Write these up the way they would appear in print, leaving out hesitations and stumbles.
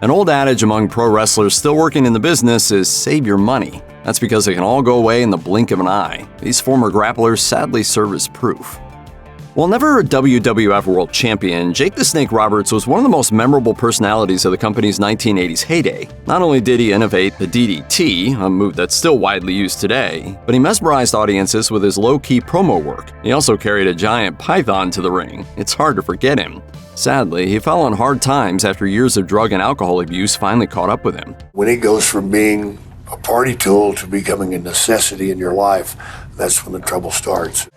An old adage among pro wrestlers still working in the business is save your money. That's because it can all go away in the blink of an eye. These former grapplers sadly serve as proof. While never a WWF World Champion, Jake the Snake Roberts was one of the most memorable personalities of the company's 1980s heyday. Not only did he innovate the DDT, a move that's still widely used today, but he mesmerized audiences with his low-key promo work. He also carried a giant python to the ring. It's hard to forget him. Sadly, he fell on hard times after years of drug and alcohol abuse finally caught up with him. When it goes from being a party tool to becoming a necessity in your life, that's when the trouble starts.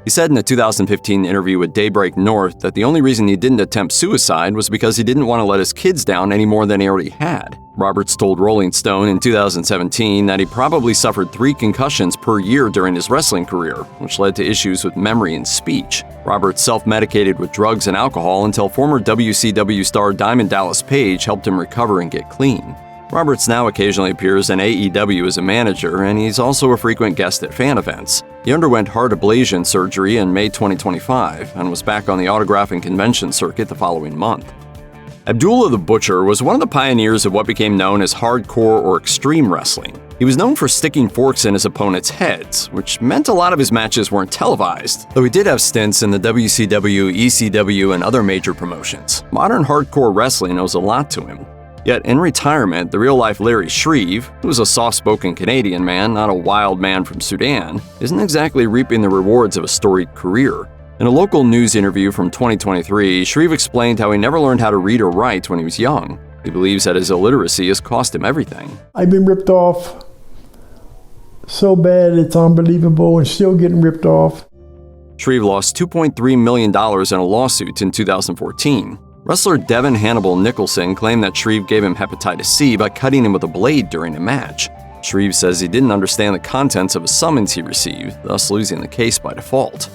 He said in a 2015 interview with Daybreak North that the only reason he didn't attempt suicide was because he didn't want to let his kids down any more than he already had. Roberts told Rolling Stone in 2017 that he probably suffered 3 concussions per year during his wrestling career, which led to issues with memory and speech. Roberts self-medicated with drugs and alcohol until former WCW star Diamond Dallas Page helped him recover and get clean. Roberts now occasionally appears in AEW as a manager, and he's also a frequent guest at fan events. He underwent heart ablation surgery in May 2025 and was back on the autograph and convention circuit the following month. Abdullah the Butcher was one of the pioneers of what became known as hardcore or extreme wrestling. He was known for sticking forks in his opponents' heads, which meant a lot of his matches weren't televised, though he did have stints in the WCW, ECW, and other major promotions. Modern hardcore wrestling owes a lot to him. Yet in retirement, the real-life Larry Shreve, who was a soft-spoken Canadian man, not a wild man from Sudan, isn't exactly reaping the rewards of a storied career. In a local news interview from 2023, Shreve explained how he never learned how to read or write when he was young. He believes that his illiteracy has cost him everything. I've been ripped off so bad it's unbelievable, and still getting ripped off. Shreve lost $2.3 million in a lawsuit in 2014. Wrestler Devin Hannibal Nicholson claimed that Shreve gave him hepatitis C by cutting him with a blade during a match. Shreve says he didn't understand the contents of a summons he received, thus losing the case by default.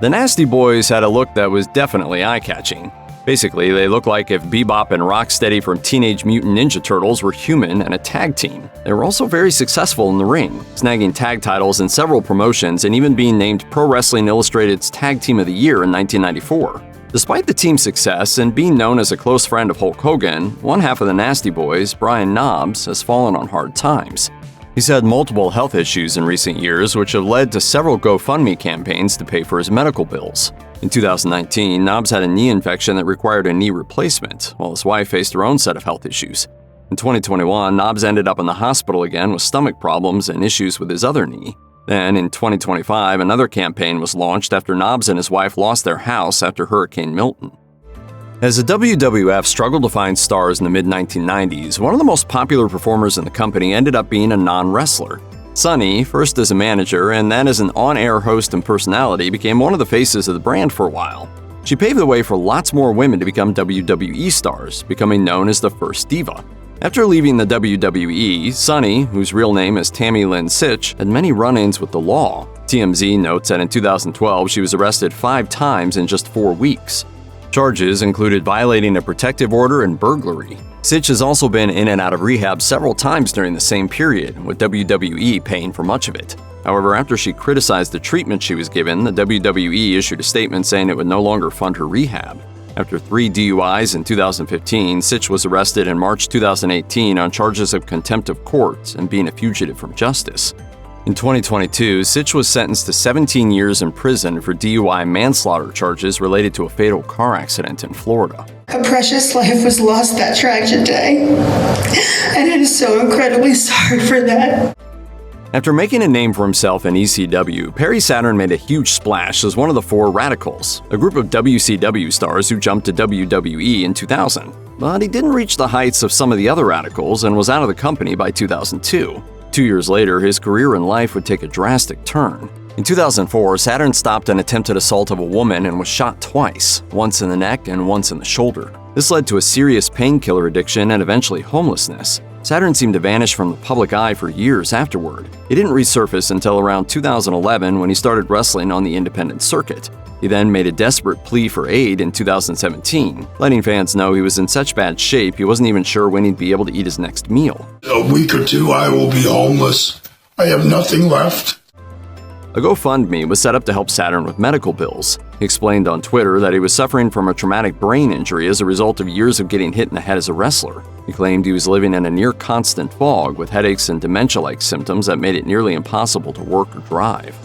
The Nasty Boys had a look that was definitely eye-catching. Basically, they looked like if Bebop and Rocksteady from Teenage Mutant Ninja Turtles were human and a tag team. They were also very successful in the ring, snagging tag titles in several promotions and even being named Pro Wrestling Illustrated's Tag Team of the Year in 1994. Despite the team's success and being known as a close friend of Hulk Hogan, one half of the Nasty Boys, Brian Knobbs, has fallen on hard times. He's had multiple health issues in recent years, which have led to several GoFundMe campaigns to pay for his medical bills. In 2019, Knobbs had a knee infection that required a knee replacement, while his wife faced her own set of health issues. In 2021, Knobbs ended up in the hospital again with stomach problems and issues with his other knee. Then, in 2025, another campaign was launched after Knobbs and his wife lost their house after Hurricane Milton. As the WWF struggled to find stars in the mid-1990s, one of the most popular performers in the company ended up being a non-wrestler. Sunny, first as a manager and then as an on-air host and personality, became one of the faces of the brand for a while. She paved the way for lots more women to become WWE stars, becoming known as the first diva. After leaving the WWE, Sunny, whose real name is Tammy Lynn Sitch, had many run-ins with the law. TMZ notes that in 2012 she was arrested 5 times in just 4 weeks. Charges included violating a protective order and burglary. Sitch has also been in and out of rehab several times during the same period, with WWE paying for much of it. However, after she criticized the treatment she was given, the WWE issued a statement saying it would no longer fund her rehab. After 3 DUIs in 2015, Sitch was arrested in March 2018 on charges of contempt of court and being a fugitive from justice. In 2022, Sitch was sentenced to 17 years in prison for DUI manslaughter charges related to a fatal car accident in Florida. A precious life was lost that tragic day, and it is so incredibly sorry for that. After making a name for himself in ECW, Perry Saturn made a huge splash as one of the 4 Radicals, a group of WCW stars who jumped to WWE in 2000. But he didn't reach the heights of some of the other Radicals and was out of the company by 2002. 2 years later, his career and life would take a drastic turn. In 2004, Saturn stopped an attempted assault of a woman and was shot twice, once in the neck and once in the shoulder. This led to a serious painkiller addiction and eventually homelessness. Saturn seemed to vanish from the public eye for years afterward. He didn't resurface until around 2011 when he started wrestling on the independent circuit. He then made a desperate plea for aid in 2017, letting fans know he was in such bad shape he wasn't even sure when he'd be able to eat his next meal. A week or 2, I will be homeless. I have nothing left. A GoFundMe was set up to help Saturn with medical bills. He explained on Twitter that he was suffering from a traumatic brain injury as a result of years of getting hit in the head as a wrestler. He claimed he was living in a near-constant fog with headaches and dementia-like symptoms that made it nearly impossible to work or drive.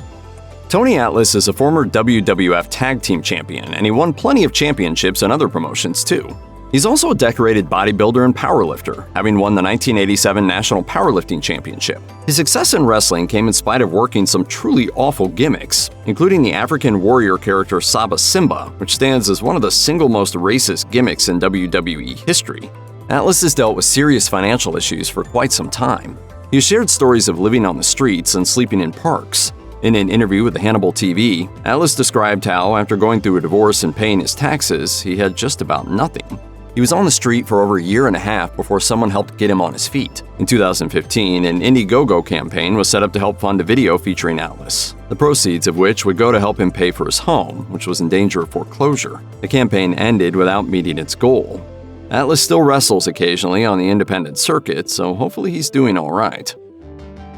Tony Atlas is a former WWF Tag Team Champion, and he won plenty of championships and other promotions too. He's also a decorated bodybuilder and powerlifter, having won the 1987 National Powerlifting Championship. His success in wrestling came in spite of working some truly awful gimmicks, including the African warrior character Saba Simba, which stands as one of the single most racist gimmicks in WWE history. Atlas has dealt with serious financial issues for quite some time. He has shared stories of living on the streets and sleeping in parks. In an interview with the Hannibal TV, Atlas described how, after going through a divorce and paying his taxes, he had just about nothing. He was on the street for over a year and a half before someone helped get him on his feet. In 2015, an Indiegogo campaign was set up to help fund a video featuring Atlas, the proceeds of which would go to help him pay for his home, which was in danger of foreclosure. The campaign ended without meeting its goal. Atlas still wrestles occasionally on the independent circuit, so hopefully he's doing all right.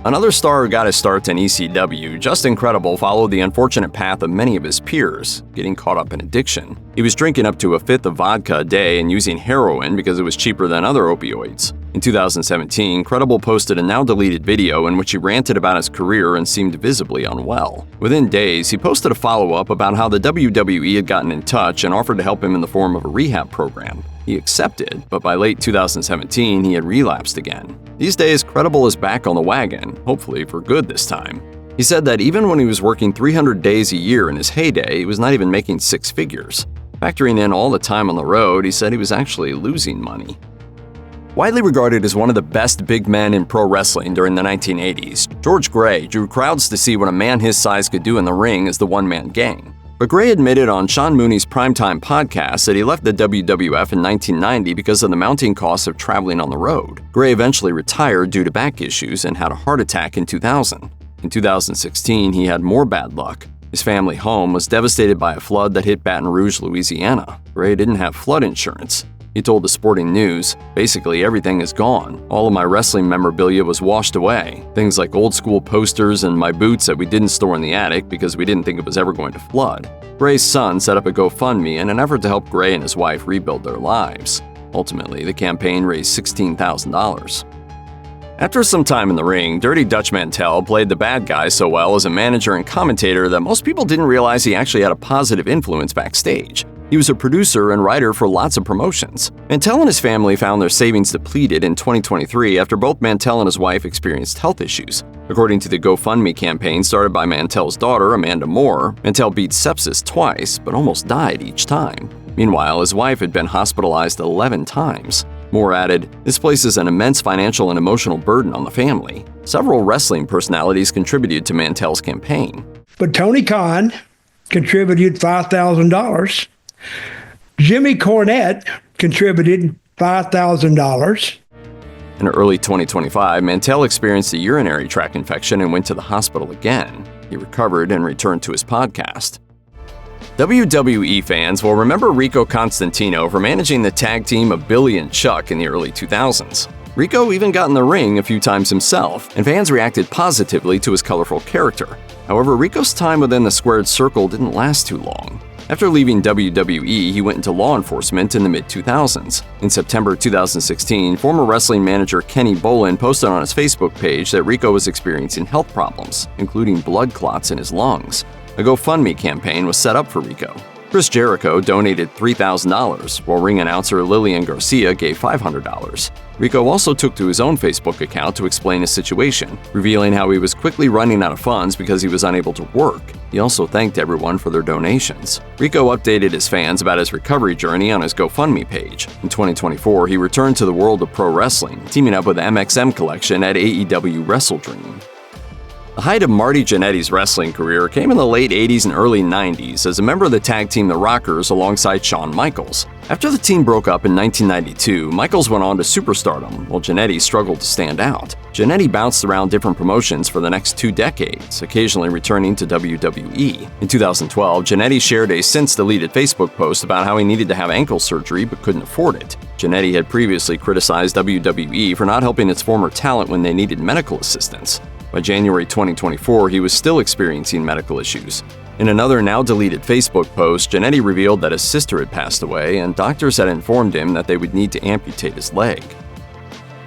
Another star who got his start in ECW, Justin Credible, followed the unfortunate path of many of his peers, getting caught up in addiction. He was drinking up to a fifth of vodka a day and using heroin because it was cheaper than other opioids. In 2017, Credible posted a now-deleted video in which he ranted about his career and seemed visibly unwell. Within days, he posted a follow-up about how the WWE had gotten in touch and offered to help him in the form of a rehab program. He accepted, but by late 2017, he had relapsed again. These days, Credible is back on the wagon, hopefully for good this time. He said that even when he was working 300 days a year in his heyday, he was not even making six figures. Factoring in all the time on the road, he said he was actually losing money. Widely regarded as one of the best big men in pro wrestling during the 1980s, George Gray drew crowds to see what a man his size could do in the ring as the one-man gang. But Gray admitted on Sean Mooney's Primetime podcast that he left the WWF in 1990 because of the mounting costs of traveling on the road. Gray eventually retired due to back issues and had a heart attack in 2000. In 2016, he had more bad luck. His family home was devastated by a flood that hit Baton Rouge, Louisiana. Gray didn't have flood insurance. He told the Sporting News, "Basically everything is gone. All of my wrestling memorabilia was washed away. Things like old school posters and my boots that we didn't store in the attic because we didn't think it was ever going to flood." Gray's son set up a GoFundMe in an effort to help Gray and his wife rebuild their lives. Ultimately, the campaign raised $16,000. After some time in the ring, Dirty Dutch Mantell played the bad guy so well as a manager and commentator that most people didn't realize he actually had a positive influence backstage. He was a producer and writer for lots of promotions. Mantell and his family found their savings depleted in 2023 after both Mantell and his wife experienced health issues. According to the GoFundMe campaign started by Mantell's daughter, Amanda Moore, Mantell beat sepsis twice, but almost died each time. Meanwhile, his wife had been hospitalized 11 times. Moore added, "This places an immense financial and emotional burden on the family." Several wrestling personalities contributed to Mantell's campaign. But Tony Khan contributed $5,000. Jimmy Cornette contributed $5,000. In early 2025, Mantell experienced a urinary tract infection and went to the hospital again. He recovered and returned to his podcast. WWE fans will remember Rico Constantino for managing the tag team of Billy and Chuck in the early 2000s. Rico even got in the ring a few times himself, and fans reacted positively to his colorful character. However, Rico's time within the squared circle didn't last too long. After leaving WWE, he went into law enforcement in the mid-2000s. In September 2016, former wrestling manager Kenny Bolin posted on his Facebook page that Rico was experiencing health problems, including blood clots in his lungs. A GoFundMe campaign was set up for Rico. Chris Jericho donated $3,000, while ring announcer Lillian Garcia gave $500. Rico also took to his own Facebook account to explain his situation, revealing how he was quickly running out of funds because he was unable to work. He also thanked everyone for their donations. Rico updated his fans about his recovery journey on his GoFundMe page. In 2024, he returned to the world of pro wrestling, teaming up with MXM Collection at AEW Wrestle Dream. The height of Marty Jannetty's wrestling career came in the late 80s and early 90s as a member of the tag team The Rockers alongside Shawn Michaels. After the team broke up in 1992, Michaels went on to superstardom, while Jannetty struggled to stand out. Jannetty bounced around different promotions for the next 2 decades, occasionally returning to WWE. In 2012, Jannetty shared a since-deleted Facebook post about how he needed to have ankle surgery but couldn't afford it. Jannetty had previously criticized WWE for not helping its former talent when they needed medical assistance. By January 2024, he was still experiencing medical issues. In another now-deleted Facebook post, Jannetty revealed that his sister had passed away, and doctors had informed him that they would need to amputate his leg.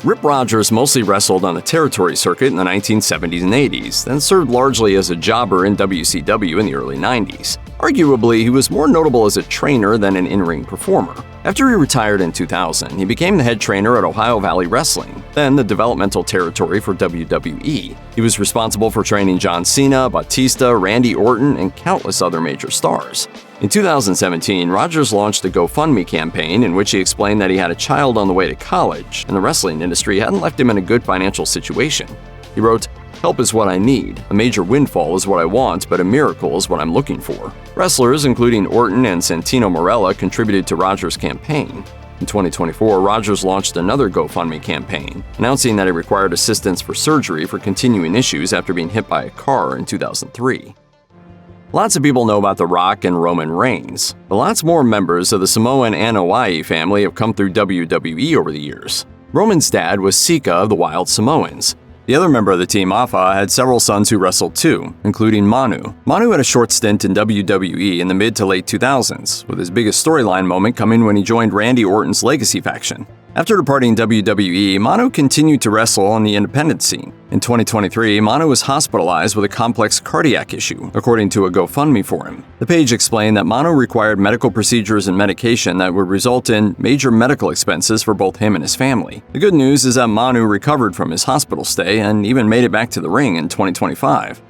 Rip Rogers mostly wrestled on the territory circuit in the 1970s and 80s, then served largely as a jobber in WCW in the early 90s. Arguably, he was more notable as a trainer than an in-ring performer. After he retired in 2000, he became the head trainer at Ohio Valley Wrestling, then the developmental territory for WWE. He was responsible for training John Cena, Batista, Randy Orton, and countless other major stars. In 2017, Rogers launched a GoFundMe campaign in which he explained that he had a child on the way to college, and the wrestling industry hadn't left him in a good financial situation. He wrote, "Help is what I need. A major windfall is what I want, but a miracle is what I'm looking for." Wrestlers, including Orton and Santino Marella, contributed to Rogers' campaign. In 2024, Rogers launched another GoFundMe campaign, announcing that he required assistance for surgery for continuing issues after being hit by a car in 2003. Lots of people know about The Rock and Roman Reigns, but lots more members of the Samoan Anoa'i family have come through WWE over the years. Roman's dad was Sika of the Wild Samoans. The other member of the team, Afa, had several sons who wrestled too, including Manu. Manu had a short stint in WWE in the mid to late 2000s, with his biggest storyline moment coming when he joined Randy Orton's Legacy faction. After departing WWE, Manu continued to wrestle on the independent scene. In 2023, Manu was hospitalized with a complex cardiac issue, according to a GoFundMe for him. The page explained that Manu required medical procedures and medication that would result in major medical expenses for both him and his family. The good news is that Manu recovered from his hospital stay and even made it back to the ring in 2025.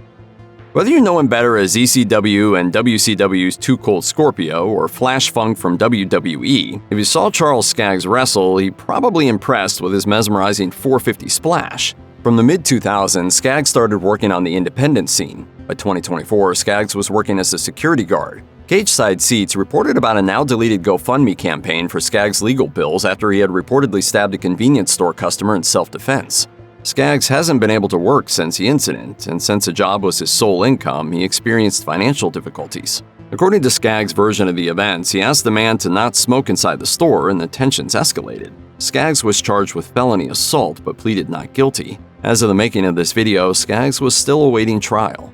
Whether you know him better as ECW and WCW's Cold Scorpio or Flash Funk from WWE, if you saw Charles Skaggs wrestle, he probably impressed with his mesmerizing 450 splash. From the mid-2000s, Skaggs started working on the independent scene. By 2024, Skaggs was working as a security guard. Cage-Side Seats reported about a now-deleted GoFundMe campaign for Skaggs' legal bills after he had reportedly stabbed a convenience store customer in self-defense. Skaggs hasn't been able to work since the incident, and since a job was his sole income, he experienced financial difficulties. According to Skaggs' version of the events, he asked the man to not smoke inside the store, and the tensions escalated. Skaggs was charged with felony assault but pleaded not guilty. As of the making of this video, Skaggs was still awaiting trial.